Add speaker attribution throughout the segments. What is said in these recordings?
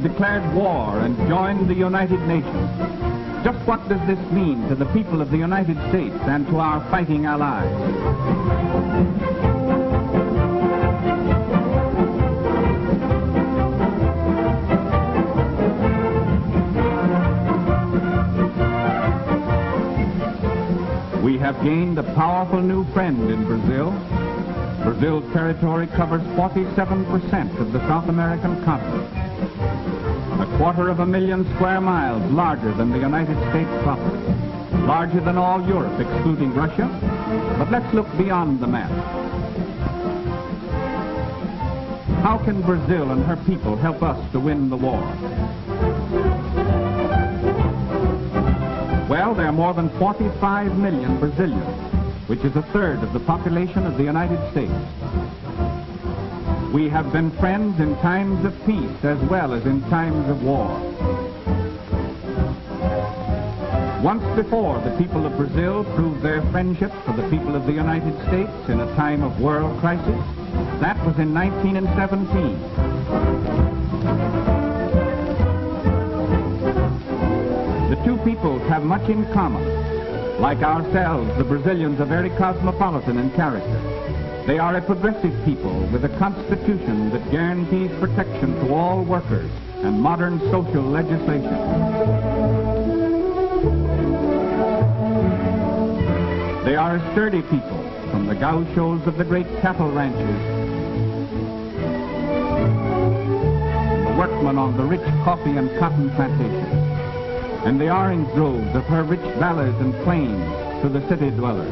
Speaker 1: declared war and joined the United Nations. Just what does this mean to the people of the United States and to our fighting allies? We have gained a powerful new friend in Brazil. Brazil's territory covers 47% of the South American continent. 250,000 square miles larger than the United States proper. Larger than all Europe, excluding Russia. But let's look beyond the map. How can Brazil and her people help us to win the war? Well, there are more than 45 million Brazilians, which is a third of the population of the United States. We have been friends in times of peace as well as in times of war. Once before, the people of Brazil proved their friendship for the people of the United States in a time of world crisis. That was in 1917. The two peoples have much in common. Like ourselves, the Brazilians are very cosmopolitan in character. They are a progressive people with a constitution that guarantees protection to all workers and modern social legislation. They are a sturdy people, from the gauchos of the great cattle ranches, the workmen on the rich coffee and cotton plantations, and the orange groves of her rich valleys and plains to the city dwellers.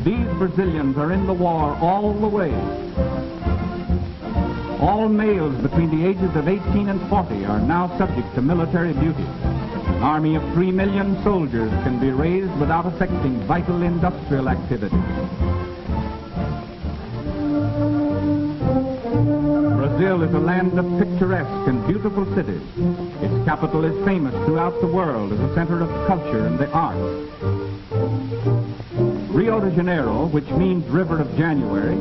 Speaker 1: These Brazilians are in the war all the way. All males between the ages of 18 and 40 are now subject to military duty. An army of 3 million soldiers can be raised without affecting vital industrial activity. Brazil is a land of picturesque and beautiful cities. Its capital is famous throughout the world as a center of culture and the arts. Rio de Janeiro, which means River of January,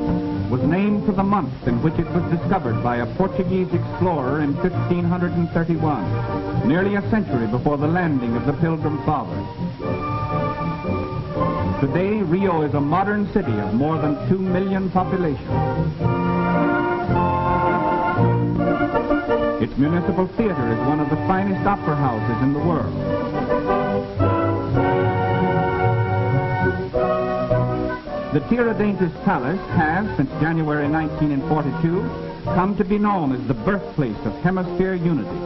Speaker 1: was named for the month in which it was discovered by a Portuguese explorer in 1531, nearly a century before the landing of the Pilgrim Fathers. Today, Rio is a modern city of more than 2 million population. Its municipal theater is one of the finest opera houses in the world. The Tiradentes Palace has, since January 1942, come to be known as the birthplace of Hemisphere unity,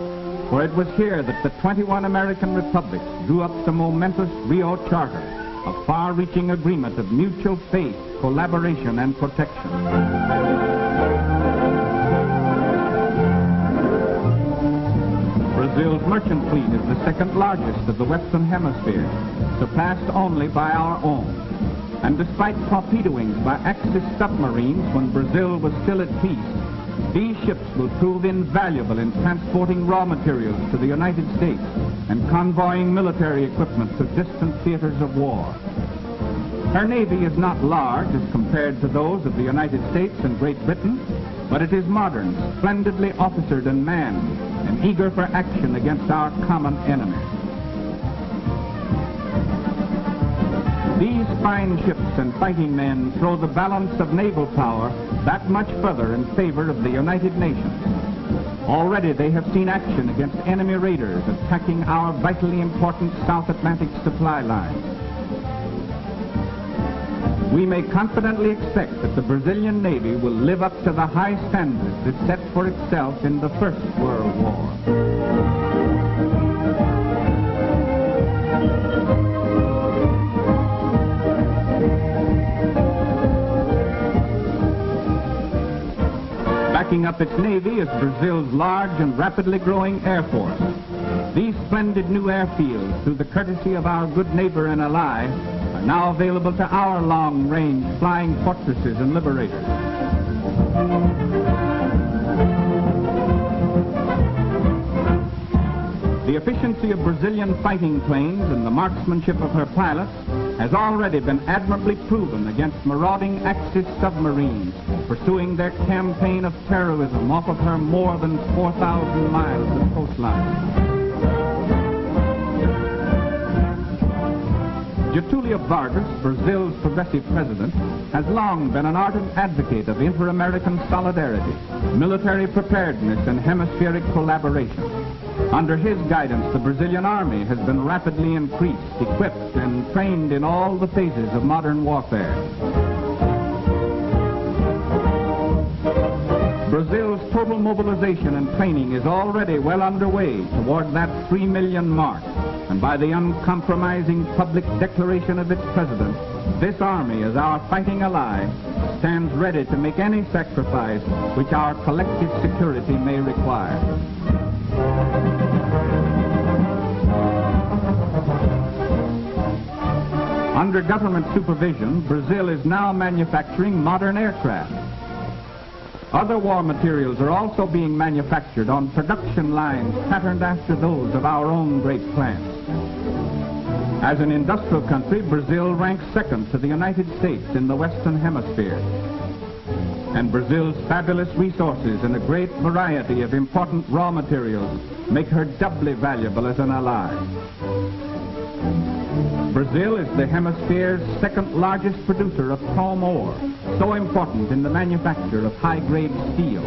Speaker 1: for it was here that the 21 American republics drew up the momentous Rio Charter, a far-reaching agreement of mutual faith, collaboration, and protection. Brazil's merchant fleet is the second largest of the Western Hemisphere, surpassed only by our own. And despite torpedoings by Axis submarines when Brazil was still at peace, these ships will prove invaluable in transporting raw materials to the United States and convoying military equipment to distant theaters of war. Her navy is not large as compared to those of the United States and Great Britain, but it is modern, splendidly officered and manned, and eager for action against our common enemy. These fine ships and fighting men throw the balance of naval power that much further in favor of the United Nations. Already they have seen action against enemy raiders attacking our vitally important South Atlantic supply lines. We may confidently expect that the Brazilian Navy will live up to the high standards it set for itself in the First World War. Backing up its navy is Brazil's large and rapidly growing air force. These splendid new airfields, through the courtesy of our good neighbor and ally, are now available to our long-range flying fortresses and liberators. The The efficiency of Brazilian fighting planes and the marksmanship of her pilots has already been admirably proven against marauding Axis submarines pursuing their campaign of terrorism off of her more than 4,000 miles of coastline. Getulio Vargas, Brazil's progressive president, has long been an ardent advocate of inter-American solidarity, military preparedness, and hemispheric collaboration. Under his guidance, the Brazilian army has been rapidly increased, equipped, and trained in all the phases of modern warfare. Brazil's total mobilization and training is already well underway toward that 3 million mark. And by the uncompromising public declaration of its president, this army, as our fighting ally, stands ready to make any sacrifice which our collective security may require. Under government supervision, Brazil is now manufacturing modern aircraft. Other war materials are also being manufactured on production lines patterned after those of our own great plants. As an industrial country, Brazil ranks second to the United States in the Western Hemisphere. And Brazil's fabulous resources and a great variety of important raw materials make her doubly valuable as an ally. Brazil is the hemisphere's second largest producer of chrome ore, so important in the manufacture of high-grade steel.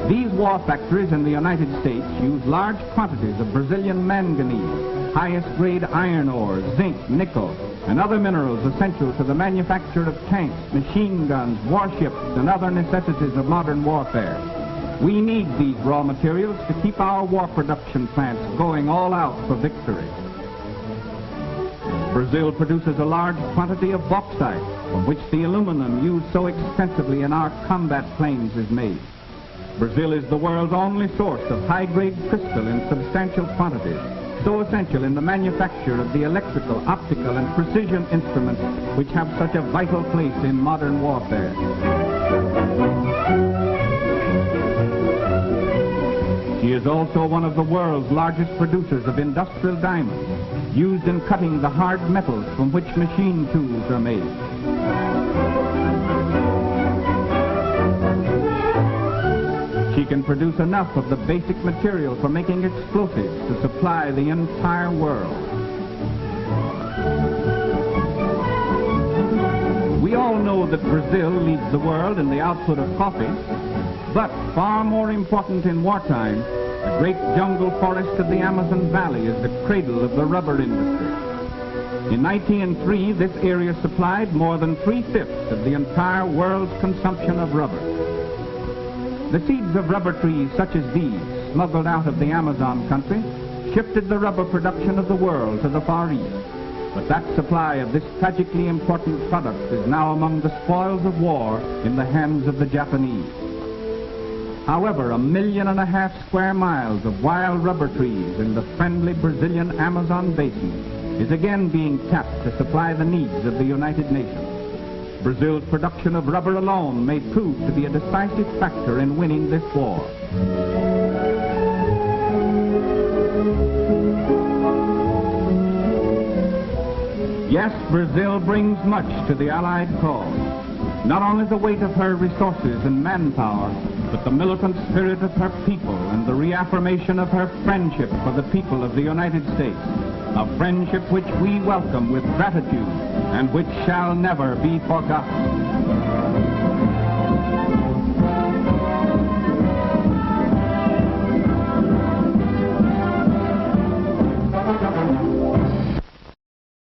Speaker 1: These war factories in the United States use large quantities of Brazilian manganese, highest-grade iron ore, zinc, nickel, and other minerals essential to the manufacture of tanks, machine guns, warships, and other necessities of modern warfare. We need these raw materials to keep our war production plants going all out for victory. Brazil produces a large quantity of bauxite, from which the aluminum used so extensively in our combat planes is made. Brazil is the world's only source of high-grade crystal in substantial quantities, so essential in the manufacture of the electrical, optical, and precision instruments which have such a vital place in modern warfare. She is also one of the world's largest producers of industrial diamonds, used in cutting the hard metals from which machine tools are made. She can produce enough of the basic material for making explosives to supply the entire world. We all know that Brazil leads the world in the output of coffee, but far more important in wartime, the great jungle forest of the Amazon Valley is the cradle of the rubber industry. In 1903, this area supplied more than 3/5 of the entire world's consumption of rubber. The seeds of rubber trees such as these, smuggled out of the Amazon country, shifted the rubber production of the world to the Far East. But that supply of this tragically important product is now among the spoils of war in the hands of the Japanese. However, 1.5 million square miles of wild rubber trees in the friendly Brazilian Amazon basin is again being tapped to supply the needs of the United Nations. Brazil's production of rubber alone may prove to be a decisive factor in winning this war. Yes, Brazil brings much to the Allied cause. Not only the weight of her resources and manpower, but the militant spirit of her people and the reaffirmation of her friendship for the people of the United States, a friendship which we welcome with gratitude and which shall never be forgotten.